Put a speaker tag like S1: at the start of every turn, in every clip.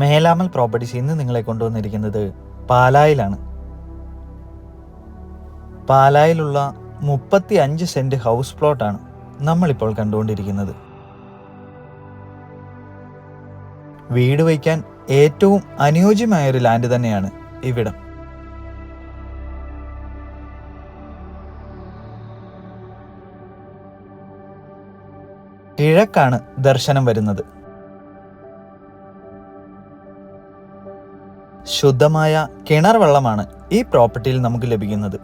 S1: മേലാമൽ properties ഇന്ന് നിങ്ങളെ കൊണ്ടുവന്നിരിക്കുന്നത് പാലായിലാണ്. പാലായിലുള്ള 35 സെന്റ് ഹൗസ് പ്ലോട്ടാണ് നമ്മളിപ്പോൾ കണ്ടുകൊണ്ടിരിക്കുന്നത്. വീട് വയ്ക്കാൻ ഏറ്റവും അനുയോജ്യമായൊരു ലാൻഡ് തന്നെയാണ് ഇവിടം. കിഴക്കാണ് ദർശനം വരുന്നത്. ശുദ്ധമായ കിണർ വെള്ളമാണ് ഈ പ്രോപ്പർട്ടിയിൽ നമുക്ക് ലഭിക്കുന്നത്.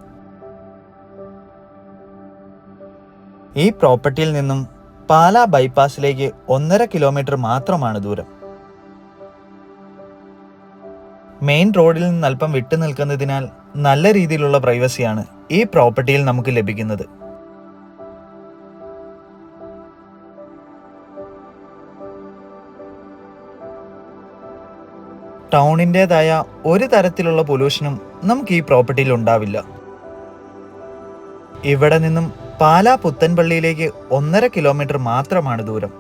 S1: ഈ പ്രോപ്പർട്ടിയിൽ നിന്നും പാലാ ബൈപ്പാസിലേക്ക് 1.5 കിലോമീറ്റർ മാത്രമാണ് ദൂരം. മെയിൻ റോഡിൽ നിന്ന് അല്പം വിട്ടു നിൽക്കുന്നതിനാൽ നല്ല രീതിയിലുള്ള പ്രൈവസിയാണ് ഈ പ്രോപ്പർട്ടിയിൽ നമുക്ക് ലഭിക്കുന്നത്. ടൗണിൻ്റെതായ ഒരു തരത്തിലുള്ള പൊല്യൂഷനും നമുക്ക് ഈ പ്രോപ്പർട്ടിയിൽ ഉണ്ടാവില്ല. ഇവിടെ നിന്നും പാലാ പുത്തൻപള്ളിയിലേക്ക് 1.5 കിലോമീറ്റർ മാത്രമാണ് ദൂരം.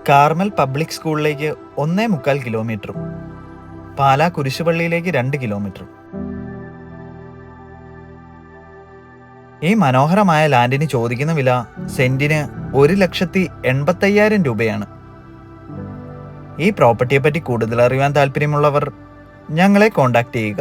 S1: കാർമൽ പബ്ലിക് സ്കൂളിലേക്ക് 1.25 കിലോമീറ്ററും പാലാ കുരിശുപള്ളിയിലേക്ക് 2 കിലോമീറ്ററും. ഈ മനോഹരമായ ലാൻഡിന് ചോദിക്കുന്ന വില സെന്റിന് 1,85,000 രൂപയാണ്. ഈ പ്രോപ്പർട്ടിയെ പറ്റി കൂടുതൽ അറിയാൻ താല്പര്യമുള്ളവർ ഞങ്ങളെ കോൺടാക്ട് ചെയ്യുക.